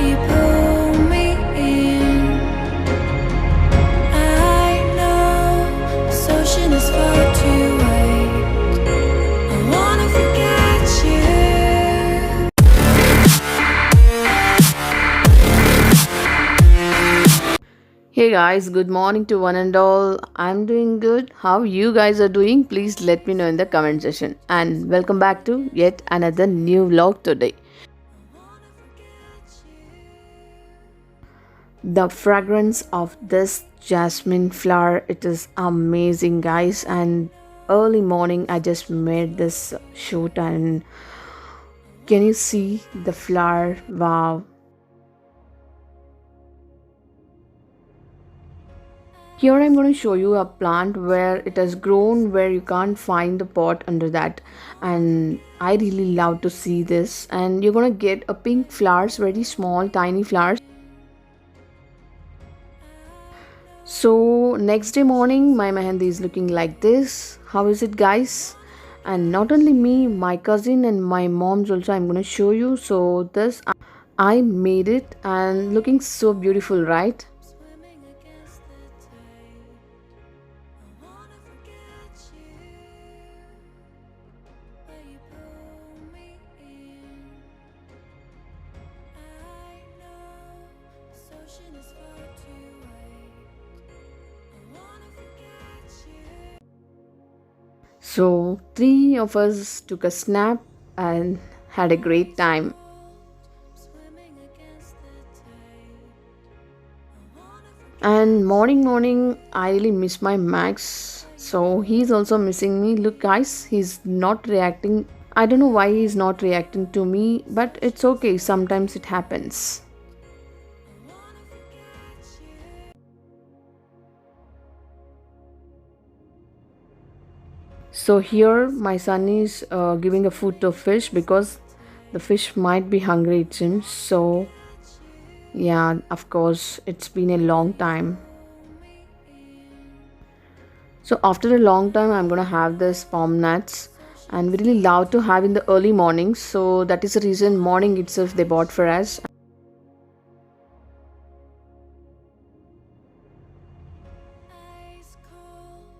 you pull me in. I know this ocean is far too wide. I wanna forget you. Hey guys, good morning to one and all. I'm doing good. How you guys are doing? Please let me know in the comment section. And welcome back to yet another new vlog today. The fragrance of this jasmine flower, it is amazing guys. And early morning I just made this shoot, and can you see the flower? Wow. Here I'm going to show you a plant where it has grown where you can't find the pot under that, and I really love to see this. And you're going to get a pink flowers, very small tiny flowers. So next day morning my mehendi is looking like this. How is it guys? And not only me, my cousin and my mom's also I'm going to show you. So this I made it and looking so beautiful, right? Swimming against the tide. I wanna forget you, but you pull me in. I know this ocean is far too wide. I wanna forget you. So three of us took a snap and had a great time. Swimming against the tide. I wanna And morning I really miss my Max, so he's also missing me. Look guys, he's not reacting. I don't know why he's not reacting to me, but it's okay, sometimes it happens. So here my son is giving a food to fish because the fish might be hungry, it seems. So yeah, of course it's been a long time. So after a long time, I'm gonna have this palm nuts, and we really love to have in the early mornings. So that is the reason morning itself they bought for us. ice cold.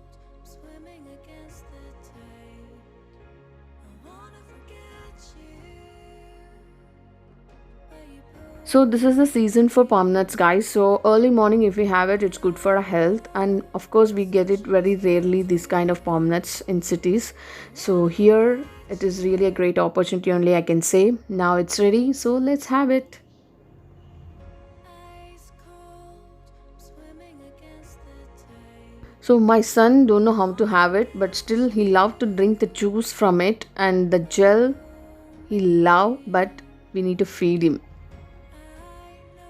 Swimming against the tide. I wanna forget you, but you pull. So this is the season for palm nuts, guys. So early morning, if we have it, it's good for our health, and of course we get it very rarely. These kind of palm nuts in cities. So here it is really a great opportunity. Only I can say now it's ready. So let's have it. Ice cold. Swimming against the tide. So my son don't know how to have it, but still he loved to drink the juice from it, and the gel he love, but we need to feed him.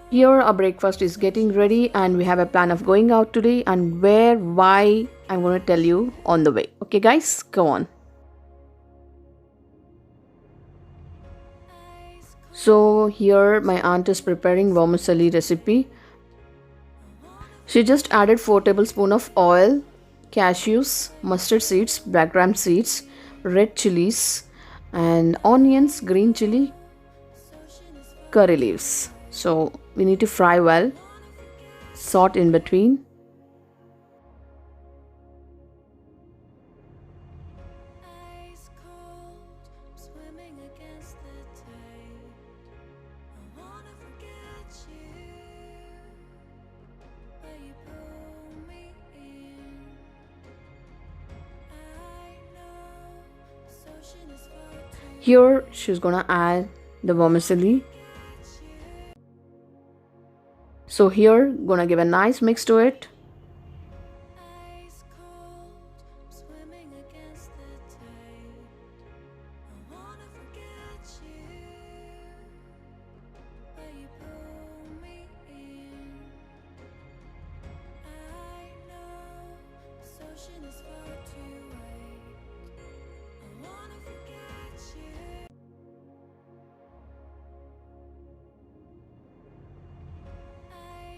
Here our breakfast is getting ready, and we have a plan of going out today, and where, why, I'm going to tell you on the way. Okay guys, go on. So here my aunt is preparing vermicelli recipe. She just added 4 tablespoons of oil, cashews, mustard seeds, black gram seeds, red chilies, and onions, green chili, curry leaves. So we need to fry well, salt in between. Ice cold. Swimming against the tide. I wanna forget you, but you pull me in. I know this ocean is far too Here she's gonna add the vermicelli. So here gonna give a nice mix to it. ice cold. Swimming against the tide. I wanna forget you, but you pull me in. I know this ocean is far too wide. I wanna forget you.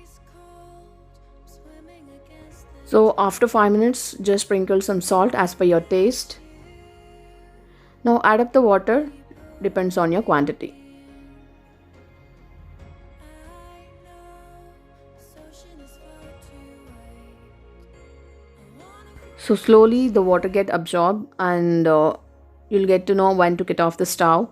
Ice cold. Swimming against the So after 5 minutes, just sprinkle some salt as per your taste. Now add up the water, depends on your quantity. So slowly the water get absorbed, and you'll get to know when to get off the stove.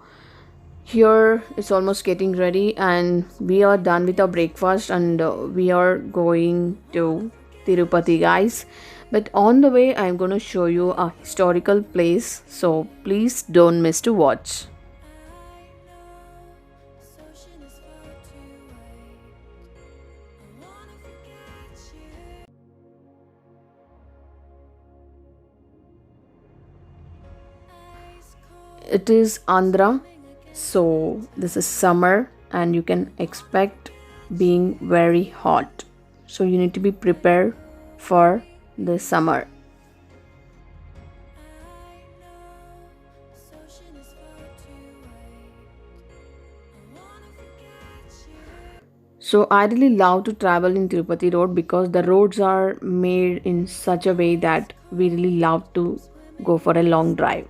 Here it's almost getting ready, and we are done with our breakfast, and we are going to Tirupati, guys. But on the way, I'm going to show you a historical place, so please don't miss to watch. It is Andhra, so this is summer, and you can expect being very hot. So you need to be prepared for the summer. So I really love to travel in Tirupati Road because the roads are made in such a way that we really love to go for a long drive.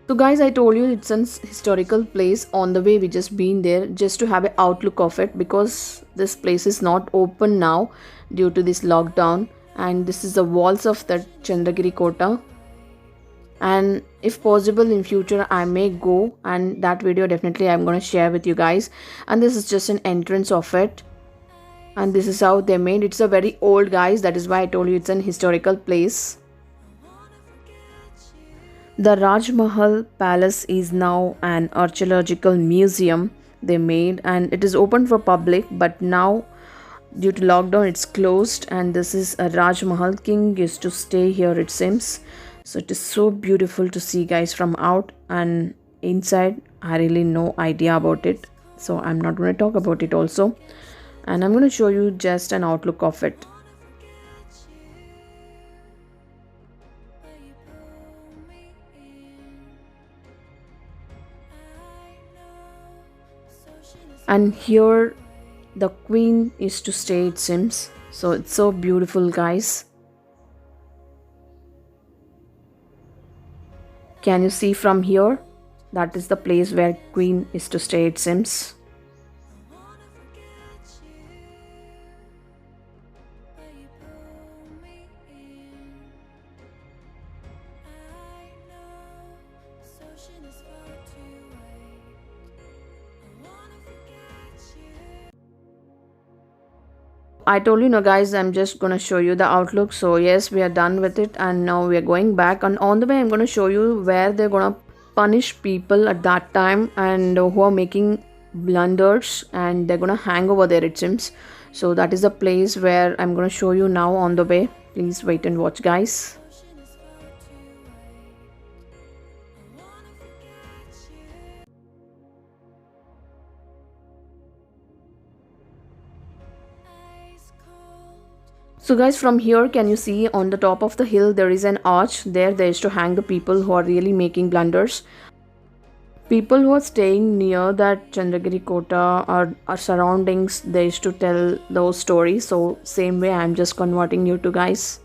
So guys, I told you it's an historical place. On the way we just been there just to have an outlook of it, because this place is not open now due to this lockdown, and this is the walls of the Chandragiri Kota. And if possible in future I may go, and that video definitely I'm going to share with you guys. And this is just an entrance of it, and this is how they made. It's a very old, guys, that is why I told you it's an historical place. The Raj Mahal Palace is now an archaeological museum they made, and it is open for public, but now due to lockdown it's closed. And this is a Raj Mahal. King used to stay here, it seems. So it is so beautiful to see, guys, from out, and inside I really no idea about it, so I'm not going to talk about it also, and I'm going to show you just an outlook of it. And here the queen is to stay, it seems. So it's so beautiful, guys. Can you see from here? That is the place where queen is to stay, it seems. I told you, no, guys, I'm just gonna show you the outlook. So yes, we are done with it, and now we are going back. And on the way, I'm gonna show you where they're gonna punish people at that time, and who are making blunders, and they're gonna hang over there, it seems. So that is the place where I'm gonna show you now on the way. Please wait and watch, guys. So guys, from here, can you see on the top of the hill there is an arch there. They used to hang the people who are really making blunders. People who are staying near that Chandragiri Kota or surroundings, they used to tell those stories. So same way I'm just converting you to, guys.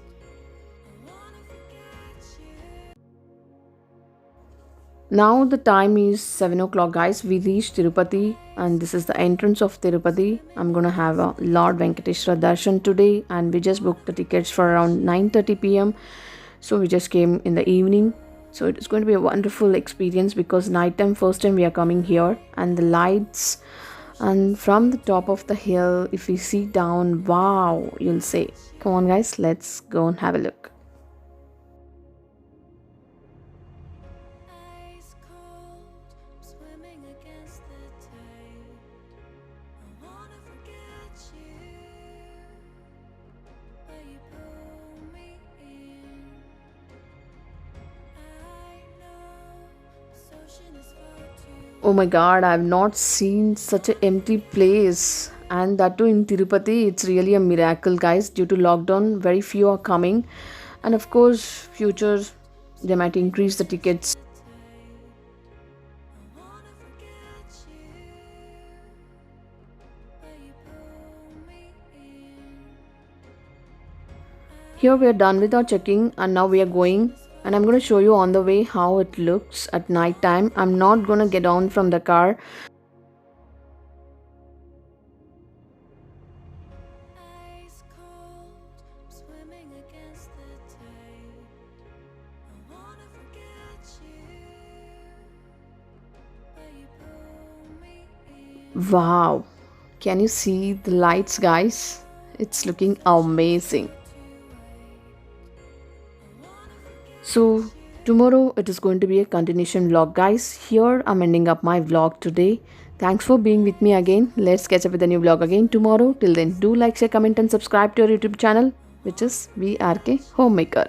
Now the time is 7 o'clock, guys. We reached Tirupati, and this is the entrance of Tirupati. I'm gonna have a Lord Venkateshwara Darshan today, and we just booked the tickets for around 9:30 p.m. So we just came in the evening. So it's going to be a wonderful experience, because nighttime, first time we are coming here, and the lights, and from the top of the hill, if we see down, wow, you'll say. Come on, guys, let's go and have a look. Ice cold, swimming against the tide. I wanna forget you, but you pull me in. I know this ocean is far too. Oh my god, I've not seen such an empty place. And that too in Tirupati, it's really a miracle, guys. Due to lockdown, very few are coming. And of course, future they might increase the tickets. Here we are done with our checking, and now we are going, and I'm going to show you on the way how it looks at night time. I'm not going to get down from the car. Wow, can you see the lights, guys? It's looking amazing. So, tomorrow it is going to be a continuation vlog, guys. Here I'm ending up my vlog today. Thanks for being with me again. Let's catch up with a new vlog again tomorrow. Till then, do like, share, comment, and subscribe to our YouTube channel, which is VRK Homemaker.